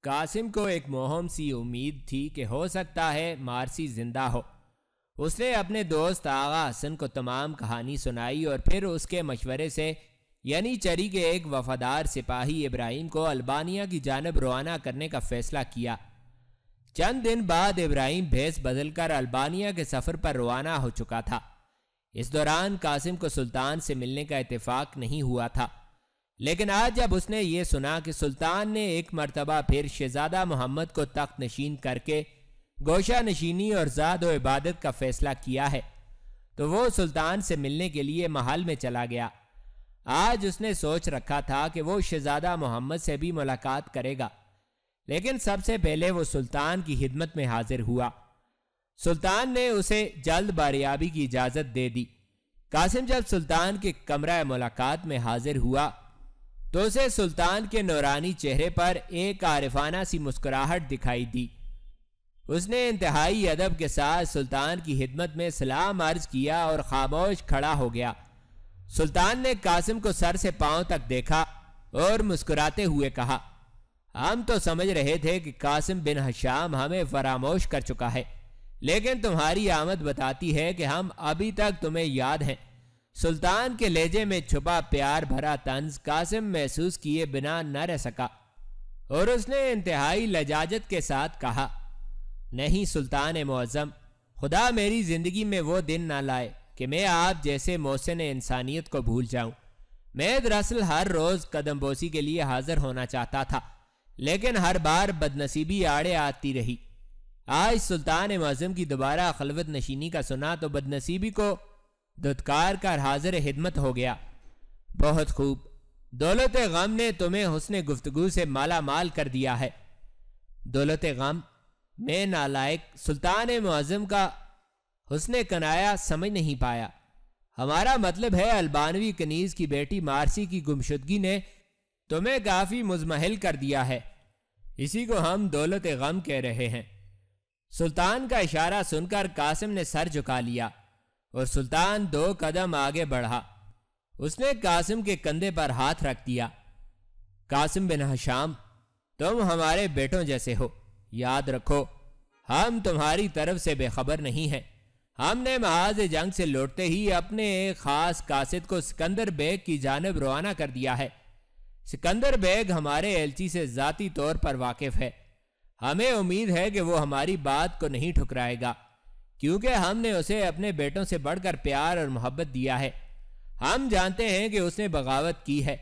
قاسم کو ایک مہم سی امید تھی کہ ہو سکتا ہے مارسی زندہ ہو۔ اس نے اپنے دوست آغا حسن کو تمام کہانی سنائی اور پھر اس کے مشورے سے یعنی چری کے ایک وفادار سپاہی ابراہیم کو البانیہ کی جانب روانہ کرنے کا فیصلہ کیا۔ چند دن بعد ابراہیم بھیس بدل کر البانیہ کے سفر پر روانہ ہو چکا تھا۔ اس دوران قاسم کو سلطان سے ملنے کا اتفاق نہیں ہوا تھا، لیکن آج جب اس نے یہ سنا کہ سلطان نے ایک مرتبہ پھر شہزادہ محمد کو تخت نشین کر کے گوشہ نشینی اور زاد و عبادت کا فیصلہ کیا ہے تو وہ سلطان سے ملنے کے لیے محل میں چلا گیا۔ آج اس نے سوچ رکھا تھا کہ وہ شہزادہ محمد سے بھی ملاقات کرے گا، لیکن سب سے پہلے وہ سلطان کی خدمت میں حاضر ہوا۔ سلطان نے اسے جلد باریابی کی اجازت دے دی۔ قاسم جب سلطان کے کمرہ ملاقات میں حاضر ہوا تو اسے سلطان کے نورانی چہرے پر ایک عارفانہ سی مسکراہٹ دکھائی دی۔ اس نے انتہائی ادب کے ساتھ سلطان کی خدمت میں سلام عرض کیا اور خاموش کھڑا ہو گیا۔ سلطان نے قاسم کو سر سے پاؤں تک دیکھا اور مسکراتے ہوئے کہا، ہم تو سمجھ رہے تھے کہ قاسم بن ہشام ہمیں فراموش کر چکا ہے، لیکن تمہاری آمد بتاتی ہے کہ ہم ابھی تک تمہیں یاد ہیں۔ سلطان کے لہجے میں چھپا پیار بھرا طنز قاسم محسوس کیے بنا نہ رہ سکا اور اس نے انتہائی لجاجت کے ساتھ کہا، نہیں سلطان معظم، خدا میری زندگی میں وہ دن نہ لائے کہ میں آپ جیسے محسن انسانیت کو بھول جاؤں۔ میں دراصل ہر روز قدم بوسی کے لیے حاضر ہونا چاہتا تھا، لیکن ہر بار بدنصیبی آڑے آتی رہی۔ آج سلطان معظم کی دوبارہ خلوت نشینی کا سنا تو بدنصیبی کو دھتکار کر حاضر خدمت ہو گیا۔ بہت خوب، دولت غم نے تمہیں حسن گفتگو سے مالا مال کر دیا ہے۔ دولت غم؟ میں نالائق سلطان معظم کا حسن کنایا سمجھ نہیں پایا۔ ہمارا مطلب ہے البانوی کنیز کی بیٹی مارسی کی گمشدگی نے تمہیں کافی مزمحل کر دیا ہے، اسی کو ہم دولت غم کہہ رہے ہیں۔ سلطان کا اشارہ سن کر قاسم نے سر جھکا لیا اور سلطان 2 قدم آگے بڑھا۔ اس نے قاسم کے کندھے پر ہاتھ رکھ دیا۔ قاسم بن ہشام، تم ہمارے بیٹوں جیسے ہو، یاد رکھو ہم تمہاری طرف سے بے خبر نہیں ہیں۔ ہم نے محاذ جنگ سے لوٹتے ہی اپنے ایک خاص قاصد کو سکندر بیگ کی جانب روانہ کر دیا ہے۔ سکندر بیگ ہمارے ایلچی سے ذاتی طور پر واقف ہے۔ ہمیں امید ہے کہ وہ ہماری بات کو نہیں ٹھکرائے گا، کیونکہ ہم نے اسے اپنے بیٹوں سے بڑھ کر پیار اور محبت دیا ہے۔ ہم جانتے ہیں کہ اس نے بغاوت کی ہے،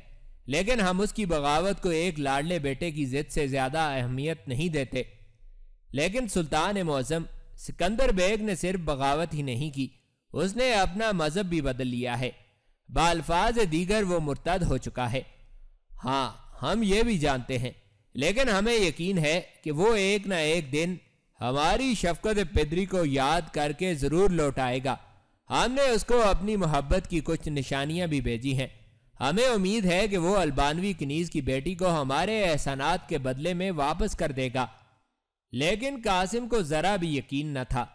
لیکن ہم اس کی بغاوت کو ایک لاڈلے بیٹے کی ضد سے زیادہ اہمیت نہیں دیتے۔ لیکن سلطان معظم، سکندر بیگ نے صرف بغاوت ہی نہیں کی، اس نے اپنا مذہب بھی بدل لیا ہے۔ بالفاظ دیگر وہ مرتد ہو چکا ہے۔ ہاں، ہم یہ بھی جانتے ہیں، لیکن ہمیں یقین ہے کہ وہ ایک نہ ایک دن ہماری شفقت پدری کو یاد کر کے ضرور لوٹ آئے گا۔ ہم نے اس کو اپنی محبت کی کچھ نشانیاں بھی بھیجی ہیں۔ ہمیں امید ہے کہ وہ البانوی کنیز کی بیٹی کو ہمارے احسانات کے بدلے میں واپس کر دے گا۔ لیکن قاسم کو ذرا بھی یقین نہ تھا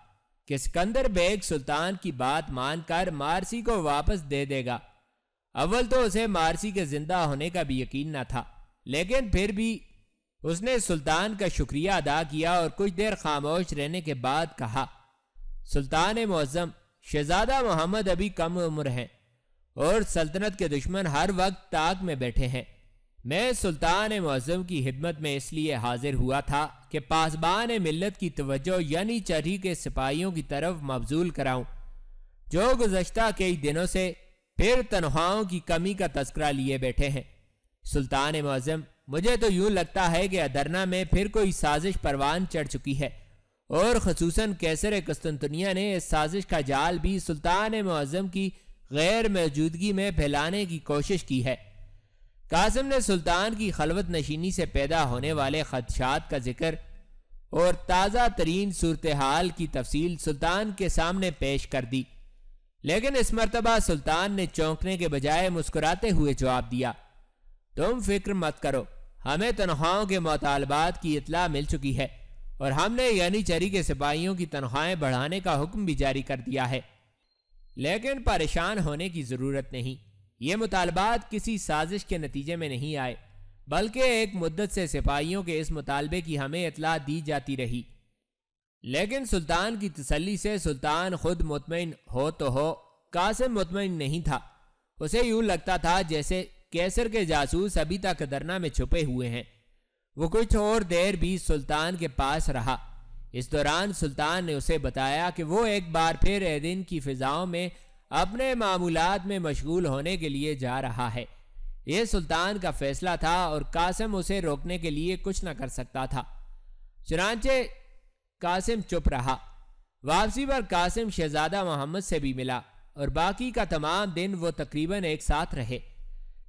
کہ سکندر بیگ سلطان کی بات مان کر مارسی کو واپس دے دے گا۔ اول تو اسے مارسی کے زندہ ہونے کا بھی یقین نہ تھا، لیکن پھر بھی اس نے سلطان کا شکریہ ادا کیا اور کچھ دیر خاموش رہنے کے بعد کہا، سلطان معظم، شہزادہ محمد ابھی کم عمر ہیں اور سلطنت کے دشمن ہر وقت طاق میں بیٹھے ہیں۔ میں سلطان معظم کی خدمت میں اس لیے حاضر ہوا تھا کہ پاسبان ملت کی توجہ یعنی چرھی کے سپاہیوں کی طرف مبذول کراؤں، جو گزشتہ کئی دنوں سے پھر تنخواہوں کی کمی کا تذکرہ لیے بیٹھے ہیں۔ سلطان معظم، مجھے تو یوں لگتا ہے کہ ادرنا میں پھر کوئی سازش پروان چڑھ چکی ہے، اور خصوصاً قیصر قسطنطنیہ نے اس سازش کا جال بھی سلطان معظم کی غیر موجودگی میں پھیلانے کی کوشش کی ہے۔ قاسم نے سلطان کی خلوت نشینی سے پیدا ہونے والے خدشات کا ذکر اور تازہ ترین صورتحال کی تفصیل سلطان کے سامنے پیش کر دی، لیکن اس مرتبہ سلطان نے چونکنے کے بجائے مسکراتے ہوئے جواب دیا، تم فکر مت کرو، ہمیں تنخواہوں کے مطالبات کی اطلاع مل چکی ہے اور ہم نے یعنی چری کے سپاہیوں کی تنخواہیں بڑھانے کا حکم بھی جاری کر دیا ہے۔ لیکن پریشان ہونے کی ضرورت نہیں، یہ مطالبات کسی سازش کے نتیجے میں نہیں آئے، بلکہ ایک مدت سے سپاہیوں کے اس مطالبے کی ہمیں اطلاع دی جاتی رہی، لیکن سلطان کی تسلی سے سلطان خود مطمئن ہو تو ہو، قاسم مطمئن نہیں تھا۔ اسے یوں لگتا تھا جیسے کیسر کے جاسوس ابھی تک ادرنا میں چھپے ہوئے ہیں۔ وہ کچھ اور دیر بھی سلطان کے پاس رہا۔ اس دوران سلطان نے اسے بتایا کہ وہ ایک بار پھر ایدن کی فضاؤں میں اپنے معمولات میں مشغول ہونے کے لیے جا رہا ہے۔ یہ سلطان کا فیصلہ تھا اور قاسم اسے روکنے کے لیے کچھ نہ کر سکتا تھا۔ چنانچہ قاسم چپ رہا۔ واپسی پر قاسم شہزادہ محمد سے بھی ملا اور باقی کا تمام دن وہ تقریباً ایک ساتھ رہے۔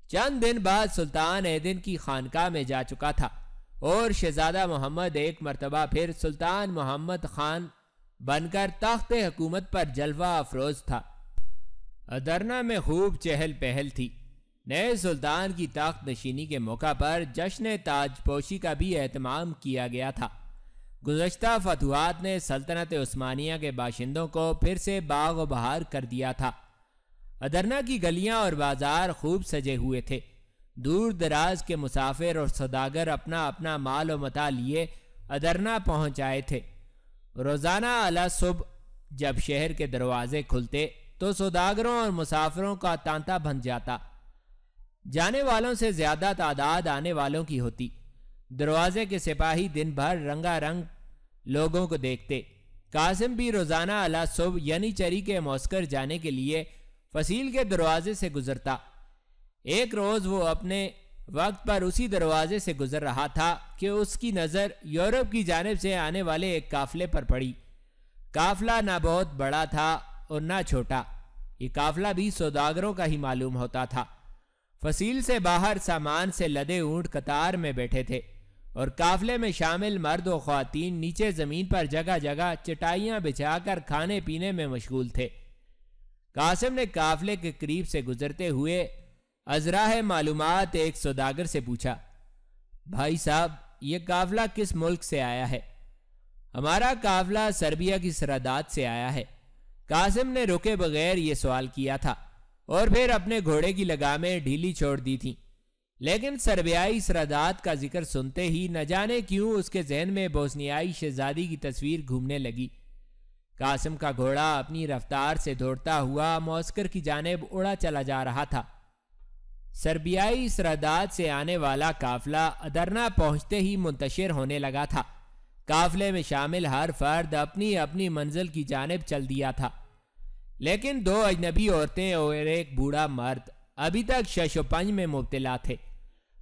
چند دن بعد سلطان ایدن کی خانقاہ میں جا چکا تھا اور شہزادہ محمد ایک مرتبہ پھر سلطان محمد خان بن کر تخت حکومت پر جلوہ افروز تھا۔ ادرنا میں خوب چہل پہل تھی۔ نئے سلطان کی تخت نشینی کے موقع پر جشن تاج پوشی کا بھی اہتمام کیا گیا تھا۔ گزشتہ فتوحات نے سلطنت عثمانیہ کے باشندوں کو پھر سے باغ و بہار کر دیا تھا۔ ادرنا کی گلیاں اور بازار خوب سجے ہوئے تھے۔ دور دراز کے مسافر اور سوداگر اپنا اپنا مال و متاع لیے ادرنا پہنچ آئے تھے۔ روزانہ اعلی صبح جب شہر کے دروازے کھلتے تو سوداگروں اور مسافروں کا تانتا بن جاتا۔ جانے والوں سے زیادہ تعداد آنے والوں کی ہوتی۔ دروازے کے سپاہی دن بھر رنگا رنگ لوگوں کو دیکھتے۔ قاسم بھی روزانہ اعلی صبح یعنی چری کے معسکر جانے کے لیے فصیل کے دروازے سے گزرتا۔ ایک روز وہ اپنے وقت پر اسی دروازے سے گزر رہا تھا کہ اس کی نظر یورپ کی جانب سے آنے والے ایک قافلے پر پڑی۔ قافلہ نہ بہت بڑا تھا اور نہ چھوٹا۔ یہ قافلہ بھی سوداگروں کا ہی معلوم ہوتا تھا۔ فصیل سے باہر سامان سے لدے اونٹ قطار میں بیٹھے تھے اور قافلے میں شامل مرد و خواتین نیچے زمین پر جگہ جگہ چٹائیاں بچھا کر کھانے پینے میں مشغول تھے۔ قاسم نے قافلے کے قریب سے گزرتے ہوئے ازراہ معلومات ایک سوداگر سے پوچھا، بھائی صاحب یہ قافلہ کس ملک سے آیا ہے؟ ہمارا قافلہ سربیا کی سرحدات سے آیا ہے۔ قاسم نے رکے بغیر یہ سوال کیا تھا اور پھر اپنے گھوڑے کی لگامیں ڈھیلی چھوڑ دی تھیں، لیکن سربیائی سرحدات کا ذکر سنتے ہی نہ جانے کیوں اس کے ذہن میں بوسنیائی شہزادی کی تصویر گھومنے لگی۔ قاسم کا گھوڑا اپنی رفتار سے دوڑتا ہوا معسکر کی جانب اڑا چلا جا رہا تھا۔ سربیائی سرحدات سے آنے والا قافلہ ادرنا پہنچتے ہی منتشر ہونے لگا تھا۔ قافلے میں شامل ہر فرد اپنی اپنی منزل کی جانب چل دیا تھا، لیکن دو اجنبی عورتیں اور ایک بوڑھا مرد ابھی تک شش و پنج میں مبتلا تھے۔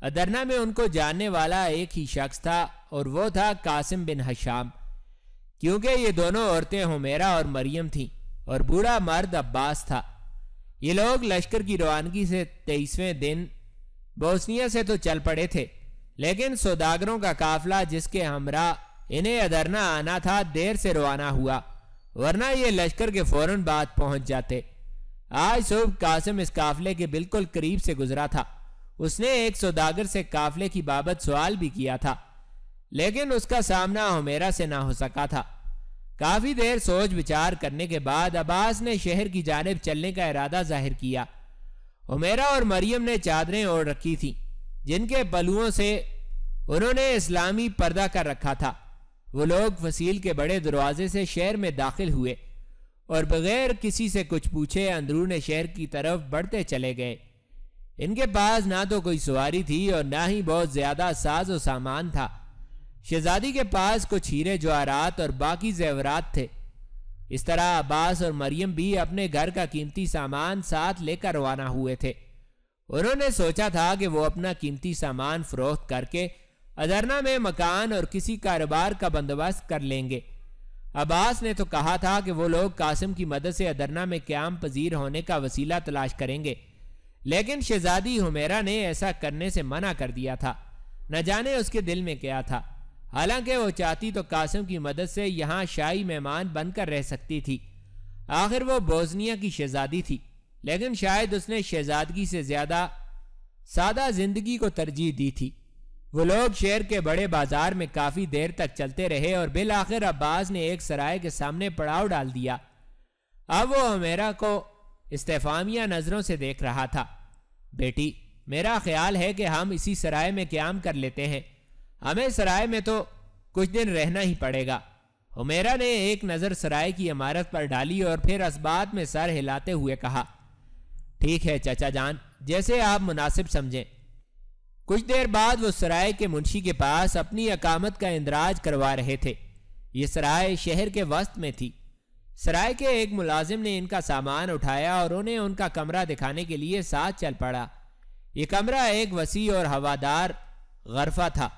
ادرنا میں ان کو جاننے والا ایک ہی شخص تھا اور وہ تھا قاسم بن حشام، کیونکہ یہ دونوں عورتیں حمیرہ اور مریم تھیں اور بوڑھا مرد عباس تھا۔ یہ لوگ لشکر کی روانگی سے 23ویں دن بوسنیا سے تو چل پڑے تھے، لیکن سوداگروں کا قافلہ جس کے ہمراہ انہیں ادرنا آنا تھا دیر سے روانہ ہوا، ورنہ یہ لشکر کے فوراً بعد پہنچ جاتے۔ آج صبح قاسم اس قافلے کے بالکل قریب سے گزرا تھا۔ اس نے ایک سوداگر سے قافلے کی بابت سوال بھی کیا تھا، لیکن اس کا سامنا حمیرہ سے نہ ہو سکا تھا۔ کافی دیر سوچ بچار کرنے کے بعد عباس نے شہر کی جانب چلنے کا ارادہ ظاہر کیا۔ حمیرہ اور مریم نے چادریں اوڑھ رکھی تھیں جن کے پلوؤں سے انہوں نے اسلامی پردہ کر رکھا تھا۔ وہ لوگ فصیل کے بڑے دروازے سے شہر میں داخل ہوئے اور بغیر کسی سے کچھ پوچھے اندرون شہر کی طرف بڑھتے چلے گئے۔ ان کے پاس نہ تو کوئی سواری تھی اور نہ ہی بہت زیادہ ساز و سامان تھا۔ شہزادی کے پاس کچھ ہیرے جواہرات اور باقی زیورات تھے۔ اس طرح عباس اور مریم بھی اپنے گھر کا قیمتی سامان ساتھ لے کر روانہ ہوئے تھے۔ انہوں نے سوچا تھا کہ وہ اپنا قیمتی سامان فروخت کر کے ادرنا میں مکان اور کسی کاروبار کا بندوبست کر لیں گے۔ عباس نے تو کہا تھا کہ وہ لوگ قاسم کی مدد سے ادرنا میں قیام پذیر ہونے کا وسیلہ تلاش کریں گے، لیکن شہزادی حمیرہ نے ایسا کرنے سے منع کر دیا تھا۔ نہ جانے اس کے دل میں کیا تھا، حالانکہ وہ چاہتی تو قاسم کی مدد سے یہاں شاہی مہمان بن کر رہ سکتی تھی۔ آخر وہ بوسنیا کی شہزادی تھی، لیکن شاید اس نے شہزادگی سے زیادہ سادہ زندگی کو ترجیح دی تھی۔ وہ لوگ شہر کے بڑے بازار میں کافی دیر تک چلتے رہے اور بالآخر عباس نے ایک سرائے کے سامنے پڑاؤ ڈال دیا۔ اب وہ حمیرہ کو استفہامیہ نظروں سے دیکھ رہا تھا۔ بیٹی، میرا خیال ہے کہ ہم اسی سرائے میں قیام کر لیتے ہیں، ہمیں سرائے میں تو کچھ دن رہنا ہی پڑے گا۔ حمیرہ نے ایک نظر سرائے کی عمارت پر ڈالی اور پھر اس بات میں سر ہلاتے ہوئے کہا، ٹھیک ہے چچا جان، جیسے آپ مناسب سمجھیں۔ کچھ دیر بعد وہ سرائے کے منشی کے پاس اپنی اقامت کا اندراج کروا رہے تھے۔ یہ سرائے شہر کے وسط میں تھی۔ سرائے کے ایک ملازم نے ان کا سامان اٹھایا اور انہیں ان کا کمرہ دکھانے کے لیے ساتھ چل پڑا۔ یہ کمرہ ایک وسیع اور ہوادار غرفہ تھا۔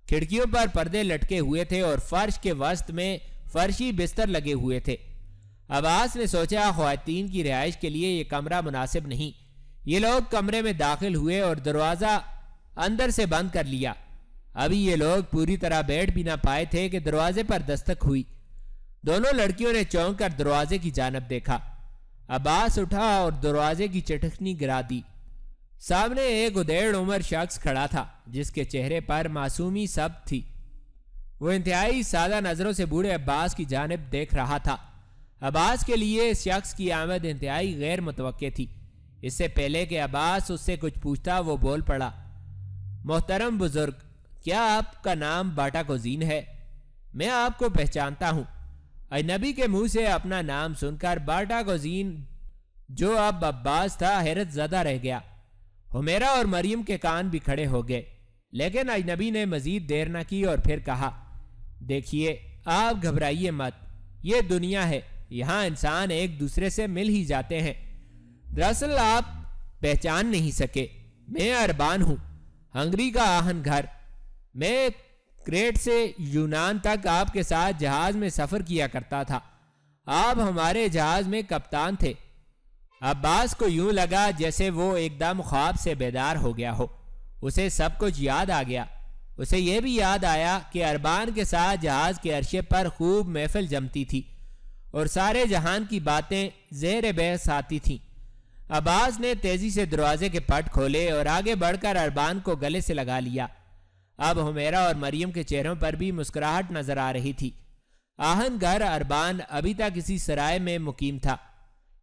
کھڑکیوں پر پردے لٹکے ہوئے تھے اور فرش کے وسط میں فرشی بستر لگے ہوئے تھے۔ عباس نے سوچا خواتین کی رہائش کے لیے یہ کمرہ مناسب نہیں۔ یہ لوگ کمرے میں داخل ہوئے اور دروازہ اندر سے بند کر لیا۔ ابھی یہ لوگ پوری طرح بیٹھ بھی نہ پائے تھے کہ دروازے پر دستک ہوئی۔ دونوں لڑکیوں نے چونک کر دروازے کی جانب دیکھا۔ عباس اٹھا اور دروازے کی چٹکنی گرا دی۔ سامنے ایک ادیڑ عمر شخص کھڑا تھا جس کے چہرے پر معصومی سبز تھی۔ وہ انتہائی سادہ نظروں سے بوڑھے عباس کی جانب دیکھ رہا تھا۔ عباس کے لیے اس شخص کی آمد انتہائی غیر متوقع تھی۔ اس سے پہلے کہ عباس اس سے کچھ پوچھتا وہ بول پڑا، محترم بزرگ، کیا آپ کا نام باٹا کوزین ہے؟ میں آپ کو پہچانتا ہوں۔ اجنبی کے منہ سے اپنا نام سن کر باٹا کوزین جو اب عباس تھا حیرت زدہ رہ گیا۔ حمیرہ اور مریم کے کان بھی کھڑے ہو گئے، لیکن اجنبی نے مزید دیر نہ کی اور پھر کہا، دیکھیے آپ گھبرائیے مت، یہ دنیا ہے، یہاں انسان ایک دوسرے سے مل ہی جاتے ہیں۔ دراصل آپ پہچان نہیں سکے، میں اربان ہوں، ہنگری کا آہن گھر۔ میں کریٹ سے یونان تک آپ کے ساتھ جہاز میں سفر کیا کرتا تھا۔ آپ ہمارے جہاز میں کپتان تھے۔ عباس کو یوں لگا جیسے وہ ایک دم خواب سے بیدار ہو گیا ہو۔ اسے سب کچھ یاد آ گیا۔ اسے یہ بھی یاد آیا کہ اربان کے ساتھ جہاز کے عرصے پر خوب محفل جمتی تھی اور سارے جہان کی باتیں زیر بحث آتی تھیں۔ عباس نے تیزی سے دروازے کے پٹ کھولے اور آگے بڑھ کر اربان کو گلے سے لگا لیا۔ اب حمیرہ اور مریم کے چہروں پر بھی مسکراہٹ نظر آ رہی تھی۔ آہن گھر اربان ابھی تک اسی سرائے میں مقیم تھا۔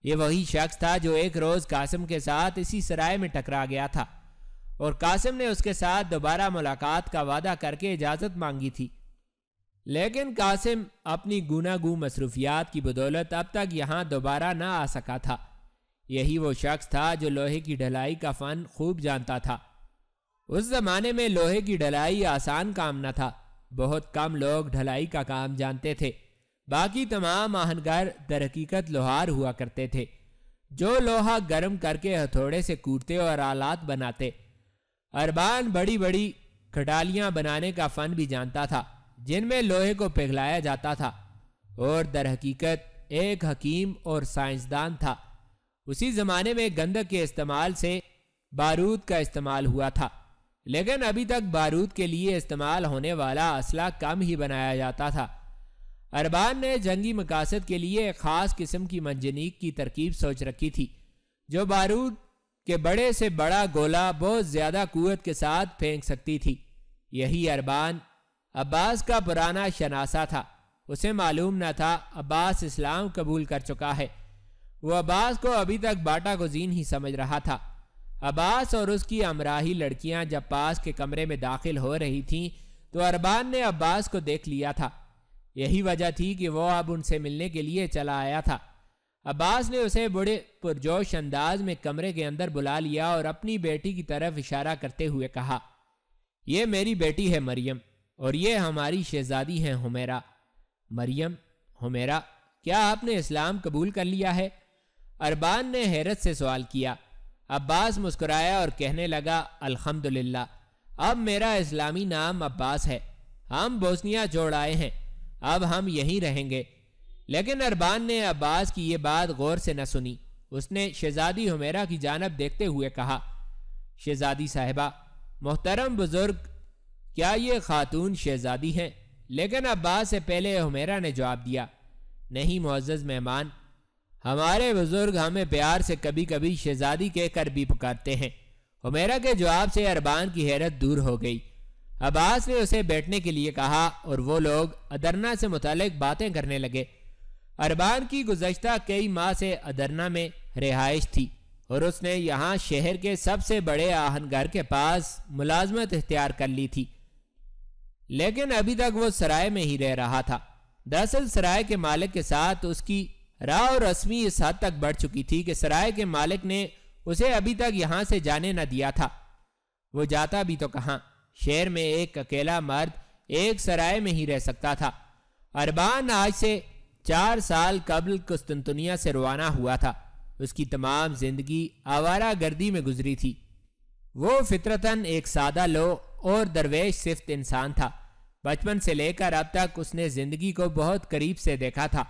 یہ وہی شخص تھا جو ایک روز قاسم کے ساتھ اسی سرائے میں ٹکرا گیا تھا اور قاسم نے اس کے ساتھ دوبارہ ملاقات کا وعدہ کر کے اجازت مانگی تھی، لیکن قاسم اپنی گوناگوں مصروفیات کی بدولت اب تک یہاں دوبارہ نہ آ سکا تھا۔ یہی وہ شخص تھا جو لوہے کی ڈھلائی کا فن خوب جانتا تھا۔ اس زمانے میں لوہے کی ڈھلائی آسان کام نہ تھا، بہت کم لوگ ڈھلائی کا کام جانتے تھے۔ باقی تمام آہنگر در حقیقت لوہار ہوا کرتے تھے جو لوہا گرم کر کے ہتھوڑے سے کوٹتے اور آلات بناتے۔ اربان بڑی بڑی کھٹالیاں بنانے کا فن بھی جانتا تھا جن میں لوہے کو پگھلایا جاتا تھا، اور در حقیقت ایک حکیم اور سائنسدان تھا۔ اسی زمانے میں گندھک کے استعمال سے بارود کا استعمال ہوا تھا، لیکن ابھی تک بارود کے لیے استعمال ہونے والا اسلحہ کم ہی بنایا جاتا تھا۔ اربان نے جنگی مقاصد کے لیے ایک خاص قسم کی منجنیق کی ترکیب سوچ رکھی تھی جو بارود کے بڑے سے بڑا گولہ بہت زیادہ قوت کے ساتھ پھینک سکتی تھی۔ یہی اربان عباس کا پرانا شناسہ تھا۔ اسے معلوم نہ تھا عباس اسلام قبول کر چکا ہے۔ وہ عباس کو ابھی تک باٹا کوزین ہی سمجھ رہا تھا۔ عباس اور اس کی امراہی لڑکیاں جب پاس کے کمرے میں داخل ہو رہی تھیں تو اربان نے عباس کو دیکھ لیا تھا۔ یہی وجہ تھی کہ وہ اب ان سے ملنے کے لیے چلا آیا تھا۔ عباس نے اسے بڑے پرجوش انداز میں کمرے کے اندر بلا لیا اور اپنی بیٹی کی طرف اشارہ کرتے ہوئے کہا، یہ میری بیٹی ہے مریم، اور یہ ہماری شہزادی ہیں حمیرہ۔ مریم، حمیرہ، کیا آپ نے اسلام قبول کر لیا ہے؟ اربان نے حیرت سے سوال کیا۔ عباس مسکرایا اور کہنے لگا، الحمدللہ، اب میرا اسلامی نام عباس ہے۔ ہم بوسنیا چھوڑ آئے ہیں، اب ہم یہیں رہیں گے۔ لیکن اربان نے عباس کی یہ بات غور سے نہ سنی۔ اس نے شہزادی حمیرہ کی جانب دیکھتے ہوئے کہا، شہزادی صاحبہ، محترم بزرگ، کیا یہ خاتون شہزادی ہیں؟ لیکن عباس سے پہلے حمیرہ نے جواب دیا، نہیں معزز مہمان، ہمارے بزرگ ہمیں پیار سے کبھی کبھی شہزادی کہہ کر بھی پکارتے ہیں۔ حمیرہ کے جواب سے اربان کی حیرت دور ہو گئی۔ عباس نے اسے بیٹھنے کے لیے کہا اور وہ لوگ ادرنا سے متعلق باتیں کرنے لگے۔ اربان کی گزشتہ کئی ماہ سے ادرنا میں رہائش تھی اور اس نے یہاں شہر کے سب سے بڑے آہن گھر کے پاس ملازمت اختیار کر لی تھی، لیکن ابھی تک وہ سرائے میں ہی رہ رہا تھا۔ دراصل سرائے کے مالک کے ساتھ اس کی راہ و رسمی اس حد تک بڑھ چکی تھی کہ سرائے کے مالک نے اسے ابھی تک یہاں سے جانے نہ دیا تھا۔ وہ جاتا بھی تو کہاں، شہر میں ایک اکیلا مرد ایک سرائے میں ہی رہ سکتا تھا۔ اربان آج سے 4 سال قبل قسطنطنیہ سے روانہ ہوا تھا۔ اس کی تمام زندگی آوارہ گردی میں گزری تھی۔ وہ فطرتاً ایک سادہ لو اور درویش صفت انسان تھا۔ بچپن سے لے کر اب تک اس نے زندگی کو بہت قریب سے دیکھا تھا،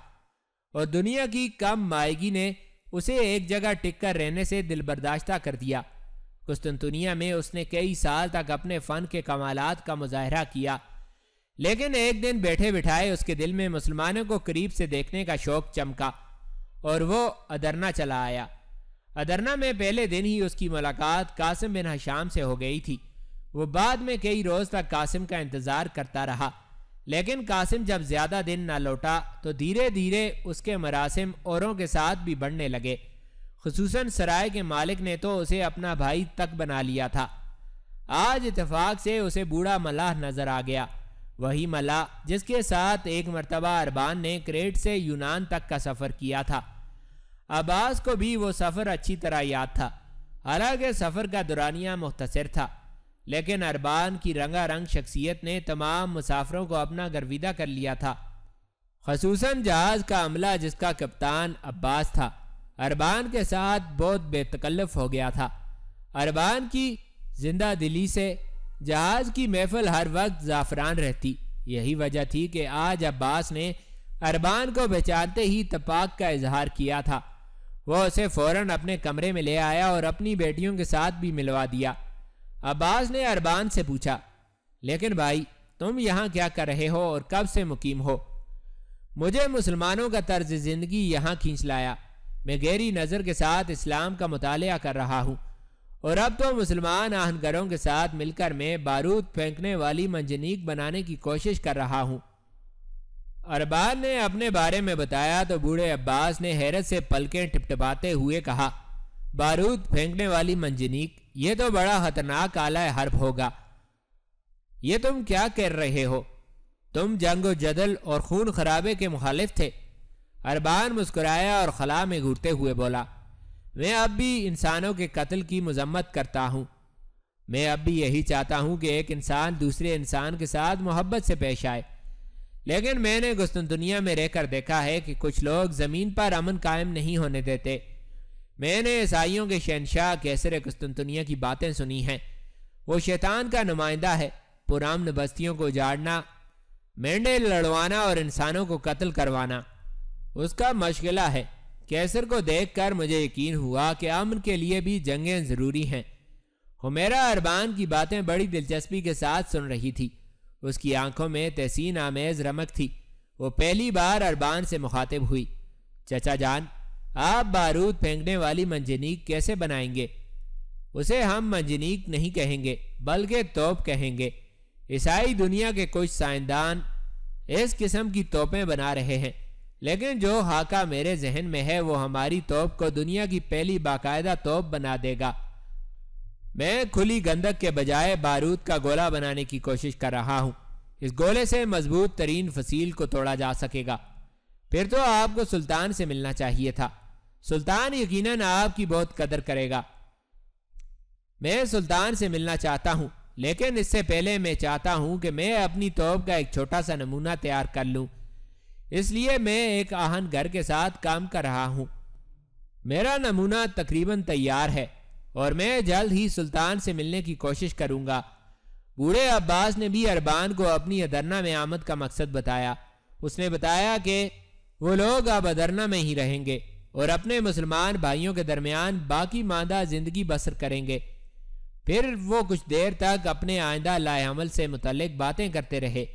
اور دنیا کی کم مائیگی نے اسے ایک جگہ ٹک کر رہنے سے دل برداشتہ کر دیا۔ قسطنطنیہ میں اس نے کئی سال تک اپنے فن کے کمالات کا مظاہرہ کیا، لیکن ایک دن بیٹھے بٹھائے اس کے دل میں مسلمانوں کو قریب سے دیکھنے کا شوق چمکا اور وہ ادرنا چلا آیا۔ ادرنا میں پہلے دن ہی اس کی ملاقات قاسم بن ہشام سے ہو گئی تھی۔ وہ بعد میں کئی روز تک قاسم کا انتظار کرتا رہا، لیکن قاسم جب زیادہ دن نہ لوٹا تو دھیرے دھیرے اس کے مراسم اوروں کے ساتھ بھی بڑھنے لگے۔ خصوصاً سرائے کے مالک نے تو اسے اپنا بھائی تک بنا لیا تھا۔ آج اتفاق سے اسے بوڑھا ملاح نظر آ گیا، وہی ملاح جس کے ساتھ ایک مرتبہ اربان نے کریٹ سے یونان تک کا سفر کیا تھا۔ عباس کو بھی وہ سفر اچھی طرح یاد تھا، حالانکہ سفر کا دورانیہ مختصر تھا، لیکن اربان کی رنگا رنگ شخصیت نے تمام مسافروں کو اپنا گرویدہ کر لیا تھا، خصوصاً جہاز کا عملہ جس کا کپتان عباس تھا۔ اربان کے ساتھ بہت بے تکلف ہو گیا تھا۔ اربان کی زندہ دلی سے جہاز کی محفل ہر وقت زعفران رہتی۔ یہی وجہ تھی کہ آج عباس نے اربان کو پہچانتے ہی تپاک کا اظہار کیا تھا۔ وہ اسے فوراً اپنے کمرے میں لے آیا اور اپنی بیٹیوں کے ساتھ بھی ملوا دیا۔ عباس نے اربان سے پوچھا، لیکن بھائی تم یہاں کیا کر رہے ہو اور کب سے مقیم ہو؟ مجھے مسلمانوں کا طرز زندگی یہاں کھینچ لایا۔ میں گہری نظر کے ساتھ اسلام کا مطالعہ کر رہا ہوں، اور اب تو مسلمان آہنگروں کے ساتھ مل کر میں بارود پھینکنے والی منجنیق بنانے کی کوشش کر رہا ہوں۔ اربان نے اپنے بارے میں بتایا تو بوڑھے عباس نے حیرت سے پلکیں ٹپٹپاتے ہوئے کہا، بارود پھینکنے والی منجنیق، یہ تو بڑا خطرناک آلہ حرب ہوگا۔ یہ تم کیا کر رہے ہو؟ تم جنگ و جدل اور خون خرابے کے مخالف تھے۔ اربان مسکرایا اور خلا میں گھورتے ہوئے بولا، میں اب بھی انسانوں کے قتل کی مذمت کرتا ہوں۔ میں اب بھی یہی چاہتا ہوں کہ ایک انسان دوسرے انسان کے ساتھ محبت سے پیش آئے، لیکن میں نے قسطنطنیہ میں رہ کر دیکھا ہے کہ کچھ لوگ زمین پر امن قائم نہیں ہونے دیتے۔ میں نے عیسائیوں کے شہنشاہ کیسر قسطنطنیہ کی باتیں سنی ہیں۔ وہ شیطان کا نمائندہ ہے، پرامن بستیوں کو اجاڑنا، مینڈے لڑوانا اور انسانوں کو قتل کروانا اس کا مشغلہ ہے۔ کیسر کو دیکھ کر مجھے یقین ہوا کہ امن کے لیے بھی جنگیں ضروری ہیں۔ حمیرہ اربان کی باتیں بڑی دلچسپی کے ساتھ سن رہی تھی۔ اس کی آنکھوں میں تحسین آمیز رمق تھی۔ وہ پہلی بار اربان سے مخاطب ہوئی، چچا جان، آپ بارود پھینکنے والی منجنیق کیسے بنائیں گے؟ اسے ہم منجنیق نہیں کہیں گے بلکہ توپ کہیں گے۔ عیسائی دنیا کے کچھ سائنسدان اس قسم کی توپیں بنا رہے ہیں، لیکن جو خاکہ میرے ذہن میں ہے وہ ہماری توپ کو دنیا کی پہلی باقاعدہ توپ بنا دے گا۔ میں کھلی گندک کے بجائے بارود کا گولہ بنانے کی کوشش کر رہا ہوں۔ اس گولے سے مضبوط ترین فصیل کو توڑا جا سکے گا۔ پھر تو آپ کو سلطان سے ملنا چاہیے تھا۔ سلطان یقیناً آپ کی بہت قدر کرے گا۔ میں سلطان سے ملنا چاہتا ہوں، لیکن اس سے پہلے میں چاہتا ہوں کہ میں اپنی توپ کا ایک چھوٹا سا نمونہ تیار کر لوں۔ اس لیے میں ایک آہن گھر کے ساتھ کام کر رہا ہوں۔ میرا نمونہ تقریباً تیار ہے اور میں جلد ہی سلطان سے ملنے کی کوشش کروں گا۔ بوڑھے عباس نے بھی اربان کو اپنی ادرنا میں آمد کا مقصد بتایا۔ اس نے بتایا کہ وہ لوگ اب ادرنا میں ہی رہیں گے اور اپنے مسلمان بھائیوں کے درمیان باقی ماندہ زندگی بسر کریں گے۔ پھر وہ کچھ دیر تک اپنے آئندہ لائے عمل سے متعلق باتیں کرتے رہے۔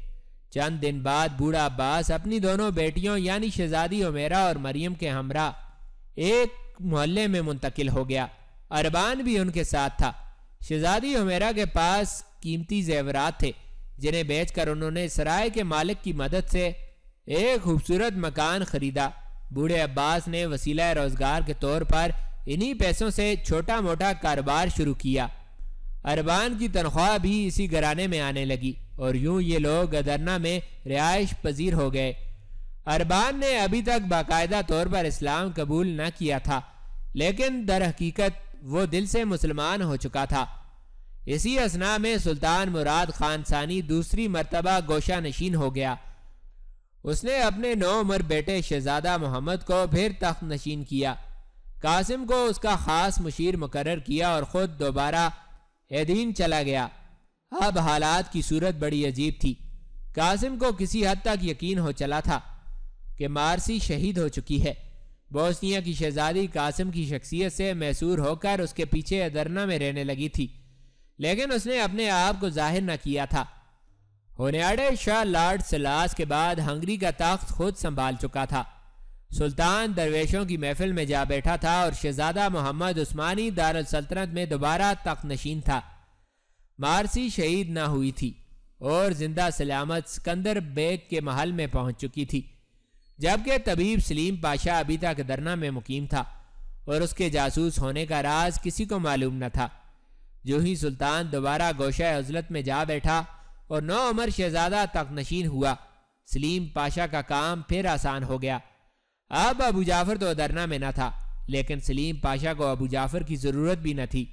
چند دن بعد بوڑھا عباس اپنی دونوں بیٹیوں یعنی شہزادی حمیرہ اور مریم کے ہمراہ ایک محلے میں منتقل ہو گیا۔ اربان بھی ان کے ساتھ تھا۔ شہزادی حمیرہ کے پاس قیمتی زیورات تھے جنہیں بیچ کر انہوں نے سرائے کے مالک کی مدد سے ایک خوبصورت مکان خریدا۔ بوڑھے عباس نے وسیلہ روزگار کے طور پر انہی پیسوں سے چھوٹا موٹا کاروبار شروع کیا۔ اربان کی تنخواہ بھی اسی گھرانے میں آنے لگی اور یوں یہ لوگ ادرنا میں رہائش پذیر ہو گئے۔ اربان نے ابھی تک باقاعدہ طور پر اسلام قبول نہ کیا تھا، لیکن در حقیقت وہ دل سے مسلمان ہو چکا تھا۔ اسی اثناء میں سلطان مراد خان ثانی دوسری مرتبہ گوشہ نشین ہو گیا۔ اس نے اپنے نوعمر بیٹے شہزادہ محمد کو پھر تخت نشین کیا۔ قاسم کو اس کا خاص مشیر مقرر کیا اور خود دوبارہ ایدین چلا گیا۔ اب حالات کی صورت بڑی عجیب تھی۔ قاسم کو کسی حد تک یقین ہو چلا تھا کہ مارسی شہید ہو چکی ہے۔ بوسنیا کی شہزادی قاسم کی شخصیت سے محصور ہو کر اس کے پیچھے ادرنا میں رہنے لگی تھی، لیکن اس نے اپنے آپ کو ظاہر نہ کیا تھا۔ ہونیاڈے شاہ لارڈ سلاس کے بعد ہنگری کا تخت خود سنبھال چکا تھا۔ سلطان درویشوں کی محفل میں جا بیٹھا تھا اور شہزادہ محمد عثمانی دارالسلطنت میں دوبارہ تخت نشین تھا۔ مارسی شہید نہ ہوئی تھی اور زندہ سلامت سکندر بیگ کے محل میں پہنچ چکی تھی، جبکہ طبیب سلیم پاشا ابھی تک درنا میں مقیم تھا اور اس کے جاسوس ہونے کا راز کسی کو معلوم نہ تھا۔ جو ہی سلطان دوبارہ گوشہ عزلت میں جا بیٹھا اور نوعمر شہزادہ تخت نشین ہوا، سلیم پاشا کا کام پھر آسان ہو گیا۔ اب ابو جعفر تو درنا میں نہ تھا، لیکن سلیم پاشا کو ابو جعفر کی ضرورت بھی نہ تھی۔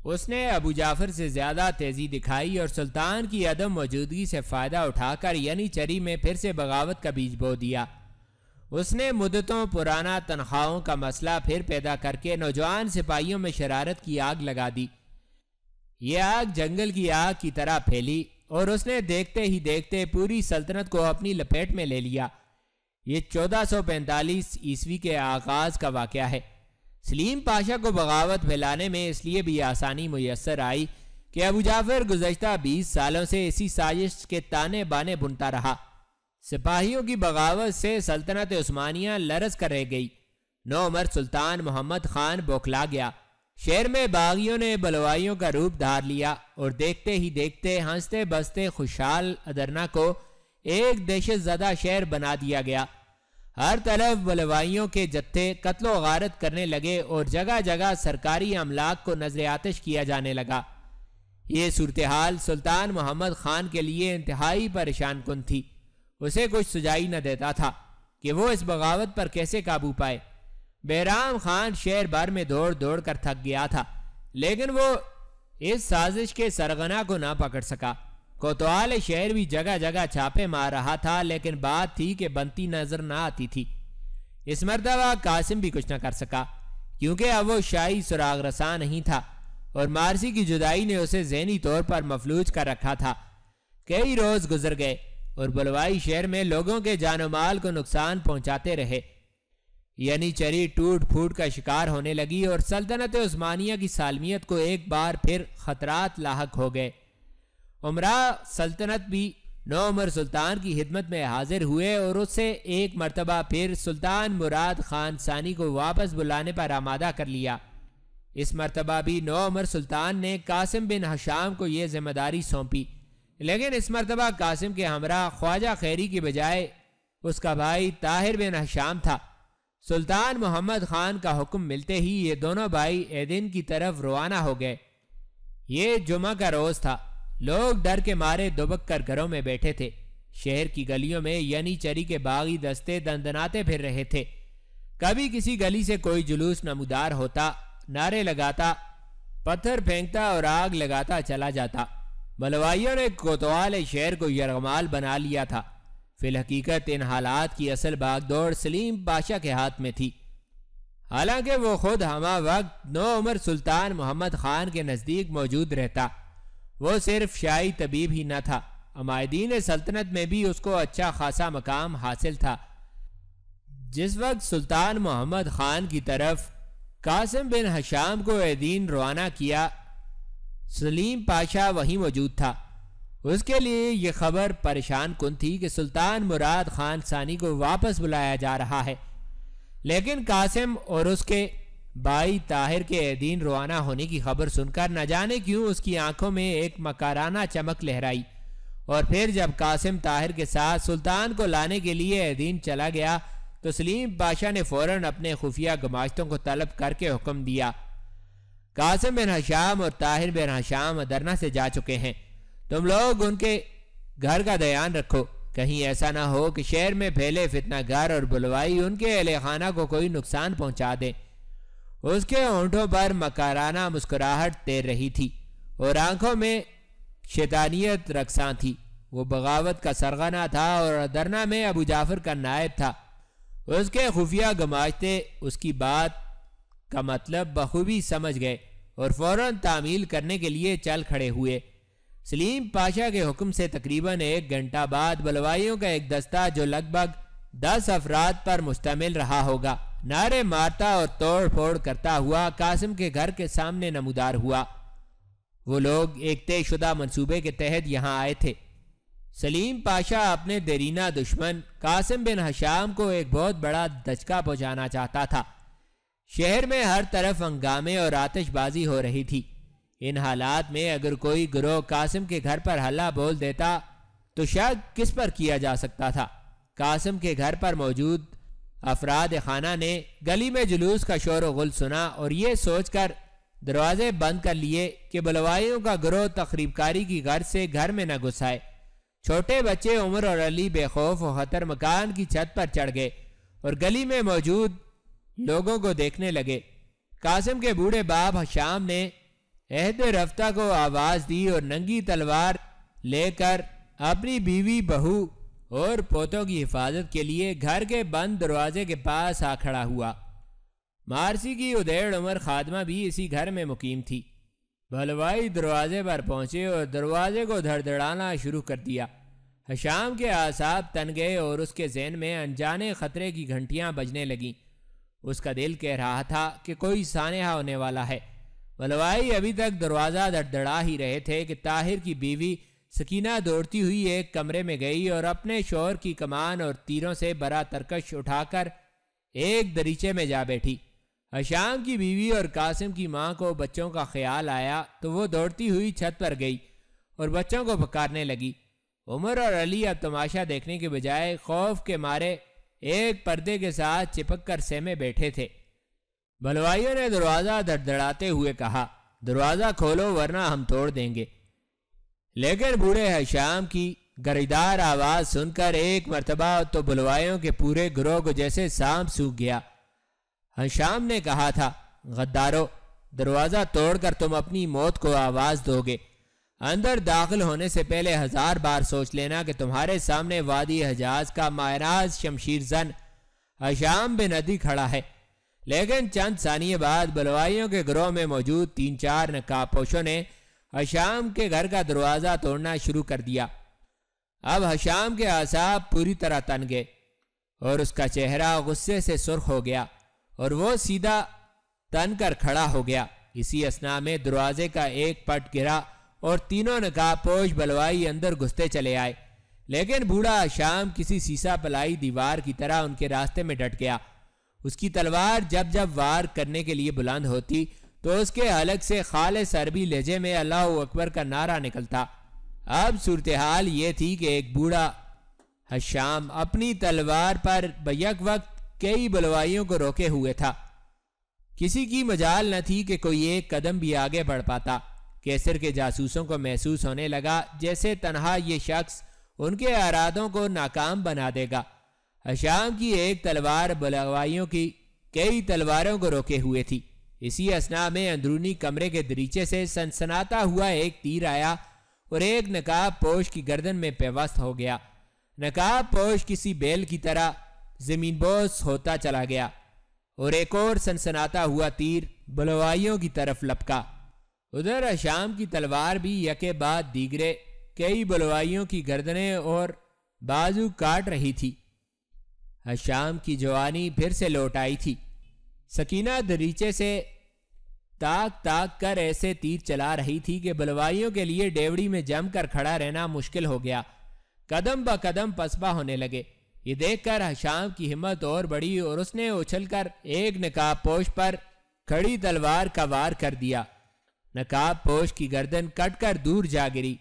اس نے ابو جعفر سے زیادہ تیزی دکھائی اور سلطان کی عدم موجودگی سے فائدہ اٹھا کر یعنی چری میں پھر سے بغاوت کا بیج بو دیا۔ اس نے مدتوں پرانا تنخواہوں کا مسئلہ پھر پیدا کر کے نوجوان سپاہیوں میں شرارت کی آگ لگا دی۔ یہ آگ جنگل کی آگ کی طرح پھیلی اور اس نے دیکھتے ہی دیکھتے پوری سلطنت کو اپنی لپیٹ میں لے لیا۔ یہ 1445 عیسوی کے آغاز کا واقعہ ہے۔ سلیم پاشا کو بغاوت پھیلانے میں اس لیے بھی آسانی میسر آئی کہ ابو جعفر گزشتہ 20 سالوں سے اسی سازش کے تانے بانے بنتا رہا۔ سپاہیوں کی بغاوت سے سلطنت عثمانیہ لرز کر رہ گئی۔ نوعمر سلطان محمد خان بوکھلا گیا۔ شہر میں باغیوں نے بلوائیوں کا روپ دھار لیا اور دیکھتے ہی دیکھتے ہنستے بستے خوشحال ادرنا کو ایک دہشت زدہ شہر بنا دیا گیا۔ ہر طرف بلوائیوں کے جتھے قتل و غارت کرنے لگے اور جگہ جگہ سرکاری املاک کو نظر آتش کیا جانے لگا۔ یہ صورتحال سلطان محمد خان کے لیے انتہائی پریشان کن تھی۔ اسے کچھ سجائی نہ دیتا تھا کہ وہ اس بغاوت پر کیسے قابو پائے۔ بہرام خان شہر بھر میں دوڑ دوڑ کر تھک گیا تھا، لیکن وہ اس سازش کے سرغنہ کو نہ پکڑ سکا۔ کوتوال شہر بھی جگہ جگہ چھاپے مار رہا تھا، لیکن بات تھی کہ بنتی نظر نہ آتی تھی۔ اس مرتبہ قاسم بھی کچھ نہ کر سکا، کیونکہ اب وہ شاہی سراغ رساں نہیں تھا اور مارسی کی جدائی نے اسے ذہنی طور پر مفلوج کر رکھا تھا۔ کئی روز گزر گئے اور بلوائی شہر میں لوگوں کے جان و مال کو نقصان پہنچاتے رہے۔ یعنی چری ٹوٹ پھوٹ کا شکار ہونے لگی اور سلطنت عثمانیہ کی سالمیت کو ایک بار پھر خطرات لاحق ہو گئے۔ امراء سلطنت بھی نوعمر سلطان کی خدمت میں حاضر ہوئے اور اس سے ایک مرتبہ پھر سلطان مراد خان ثانی کو واپس بلانے پر آمادہ کر لیا۔ اس مرتبہ بھی نوعمر سلطان نے قاسم بن ہشام کو یہ ذمہ داری سونپی، لیکن اس مرتبہ قاسم کے ہمراہ خواجہ خیری کی بجائے اس کا بھائی طاہر بن ہشام تھا۔ سلطان محمد خان کا حکم ملتے ہی یہ دونوں بھائی ایدن کی طرف روانہ ہو گئے۔ یہ جمعہ کا روز تھا۔ لوگ ڈر کے مارے دبک کر گھروں میں بیٹھے تھے۔ شہر کی گلیوں میں یعنی چری کے باغی دستے دندناتے پھر رہے تھے۔ کبھی کسی گلی سے کوئی جلوس نمودار ہوتا، نعرے لگاتا، پتھر پھینکتا اور آگ لگاتا چلا جاتا۔ بلوائیوں نے کوتوال شہر کو یرغمال بنا لیا تھا۔ فی الحقیقت ان حالات کی اصل باغ دوڑ سلیم پاشا کے ہاتھ میں تھی، حالانکہ وہ خود ہمہ وقت نوعمر سلطان محمد خان کے نزدیک موجود رہتا۔ وہ صرف شاہی طبیب ہی نہ تھا، عمائدین سلطنت میں بھی اس کو اچھا خاصا مقام حاصل تھا۔ جس وقت سلطان محمد خان کی طرف قاسم بن ہشام کو ایدین روانہ کیا، سلیم پاشا وہیں موجود تھا۔ اس کے لیے یہ خبر پریشان کن تھی کہ سلطان مراد خان ثانی کو واپس بلایا جا رہا ہے، لیکن قاسم اور اس کے بھائی طاہر کے ایدین روانہ ہونے کی خبر سن کر نہ جانے کیوں اس کی آنکھوں میں ایک مکارانہ چمک لہرائی، اور پھر جب قاسم طاہر کے ساتھ سلطان کو لانے کے لیے ایدین چلا گیا تو سلیم پاشا نے فوراً اپنے خفیہ گماشتوں کو طلب کر کے حکم دیا، قاسم بن ہشام اور طاہر بن ہشام ادرنا سے جا چکے ہیں، تم لوگ ان کے گھر کا دھیان رکھو، کہیں ایسا نہ ہو کہ شہر میں پھیلے فتنہ گر اور بلوائی ان کے اہل خانہ کو کوئی نقصان پہنچا دے۔ اس کے ہونٹوں پر مکارانہ مسکراہٹ تیر رہی تھی اور آنکھوں میں شیطانیت رقصاں تھی۔ وہ بغاوت کا سرغنہ تھا اور ادرنا میں ابو جعفر کا نائب تھا۔ اس کے خفیہ گماشتے اس کی بات کا مطلب بخوبی سمجھ گئے اور فوراً تعمیل کرنے کے لیے چل کھڑے ہوئے۔ سلیم پاشا کے حکم سے تقریباً 1 گھنٹہ بعد بلوائیوں کا ایک دستہ جو لگ بھگ 10 افراد پر مشتمل رہا ہوگا، نعرے مارتا اور توڑ پھوڑ کرتا ہوا قاسم کے گھر کے سامنے نمودار ہوا۔ وہ لوگ ایک طے شدہ منصوبے کے تحت یہاں آئے تھے۔ سلیم پاشا اپنے دیرینہ دشمن قاسم بن ہشام کو ایک بہت بڑا دھچکا پہنچانا چاہتا تھا۔ شہر میں ہر طرف ہنگامے اور آتش بازی ہو رہی تھی۔ ان حالات میں اگر کوئی گروہ قاسم کے گھر پر ہلہ بول دیتا تو شک کس پر کیا جا سکتا تھا؟ قاسم کے گھر پر موجود افراد خانہ نے گلی میں جلوس کا شور و غل سنا اور یہ سوچ کر دروازے بند کر لیے کہ بلوائیوں کا گروہ تخریب کاری کی غرض سے گھر میں نہ گھس آئے۔ چھوٹے بچے عمر اور علی بے خوف و خطر مکان کی چھت پر چڑھ گئے اور گلی میں موجود لوگوں کو دیکھنے لگے۔ قاسم کے بوڑھے باپ ہشام نے عہد رفتہ کو آواز دی اور ننگی تلوار لے کر اپنی بیوی، بہو اور پوتوں کی حفاظت کے لیے گھر کے بند دروازے کے پاس آ کھڑا ہوا۔ مارسی کی ادھیڑ عمر خادمہ بھی اسی گھر میں مقیم تھی۔ بلوائی دروازے پر پہنچے اور دروازے کو دھڑدھڑانا شروع کر دیا۔ ہشام کے اعصاب تن گئے اور اس کے ذہن میں انجانے خطرے کی گھنٹیاں بجنے لگیں۔ اس کا دل کہہ رہا تھا کہ کوئی سانحہ ہونے والا ہے۔ بلوائی ابھی تک دروازہ دھڑدھڑا ہی رہے تھے کہ طاہر کی بیوی سکینہ دوڑتی ہوئی ایک کمرے میں گئی اور اپنے شوہر کی کمان اور تیروں سے برا ترکش اٹھا کر ایک دریچے میں جا بیٹھی۔ ہشام کی بیوی اور قاسم کی ماں کو بچوں کا خیال آیا تو وہ دوڑتی ہوئی چھت پر گئی اور بچوں کو پکارنے لگی۔ عمر اور علی اب تماشا دیکھنے کے بجائے خوف کے مارے ایک پردے کے ساتھ چپک کر سہمے بیٹھے تھے۔ بلوائیوں نے دروازہ دھڑدھڑاتے ہوئے کہا، دروازہ کھولو ورنہ ہم توڑ دیں گے۔ لیکن بوڑھے ہشام کی گریدار آواز سن کر ایک مرتبہ تو بلوائیوں کے پورے گروہ کو جیسے سانپ سوکھ گیا۔ ہشام نے کہا تھا، غدارو، دروازہ توڑ کر تم اپنی موت کو آواز دو گے۔ اندر داخل ہونے سے پہلے 1000 بار سوچ لینا کہ تمہارے سامنے وادی حجاز کا مائراج شمشیر زن ہشام بن عدی کھڑا ہے۔ لیکن چند ثانیے بعد بلوائیوں کے گروہ میں موجود 3-4 نقاب پوشوں نے ہشام کے گھر کا دروازہ توڑنا شروع کر دیا۔ اب ہشام کے اعصاب پوری طرح تن گئے اور اس کا چہرہ غصے سے سرخ ہو گیا اور وہ سیدھا تن کر کھڑا ہو گیا۔ اسی اثناء میں دروازے کا ایک پٹ گرا اور تینوں نقاب پوش بلوائی اندر گھستے چلے آئے، لیکن بوڑھا ہشام کسی سیسا پلائی دیوار کی طرح ان کے راستے میں ڈٹ گیا۔ اس کی تلوار جب جب وار کرنے کے لیے بلند ہوتی تو اس کے حلق سے خالص عربی لہجے میں اللہ اکبر کا نعرہ نکلتا۔ اب صورتحال یہ تھی کہ ایک بوڑھا ہشام اپنی تلوار پر بیک وقت کئی بلوائیوں کو روکے ہوئے تھا۔ کسی کی مجال نہ تھی کہ کوئی ایک قدم بھی آگے بڑھ پاتا۔ کیسر کے جاسوسوں کو محسوس ہونے لگا جیسے تنہا یہ شخص ان کے ارادوں کو ناکام بنا دے گا۔ ہشام کی ایک تلوار بلوائیوں کی کئی تلواروں کو روکے ہوئے تھی۔ اسی اثناء میں اندرونی کمرے کے دریچے سے سنسناتا ہوا ایک تیر آیا اور ایک نقاب پوش کی گردن میں پیوست ہو گیا۔ نقاب پوش کسی بیل کی طرح زمین بوس ہوتا چلا گیا اور ایک اور سنسناتا ہوا تیر بلوائیوں کی طرف لپکا۔ ادھر ہشام کی تلوار بھی یکے بعد دیگرے کئی بلوائیوں کی گردنیں اور بازو کاٹ رہی تھی۔ ہشام کی جوانی پھر سے لوٹ آئی تھی۔ سکینہ دریچے سے تاک تاک کر ایسے تیر چلا رہی تھی کہ بلوائیوں کے لیے ڈیوڑی میں جم کر کھڑا رہنا مشکل ہو گیا۔ قدم با قدم پسپا ہونے لگے۔ یہ دیکھ کر ہشام کی ہمت اور بڑھی اور اس نے اچھل کر ایک نقاب پوش پر کھڑی تلوار کا وار کر دیا۔ نقاب پوش کی گردن کٹ کر دور جا گری۔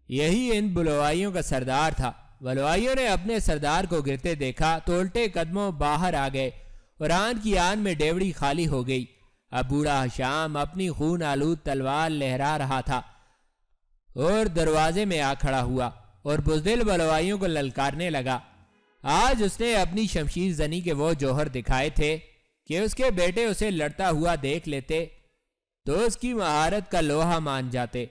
یہی ان بلوائیوں کا سردار تھا۔ بلوائیوں نے اپنے سردار کو گرتے دیکھا تو الٹے قدموں باہر آ گئے اور آن کی آن میں ڈیوڑی خالی ہو گئی۔ اب بوڑھا حشام اپنی خون آلود تلوار لہرا رہا تھا اور دروازے میں آ کھڑا ہوا اور بزدل بلوائیوں کو للکارنے لگا۔ آج اس نے اپنی شمشیر زنی کے وہ جوہر دکھائے تھے کہ اس کے بیٹے اسے لڑتا ہوا دیکھ لیتے تو اس کی مہارت کا لوہا مان جاتے۔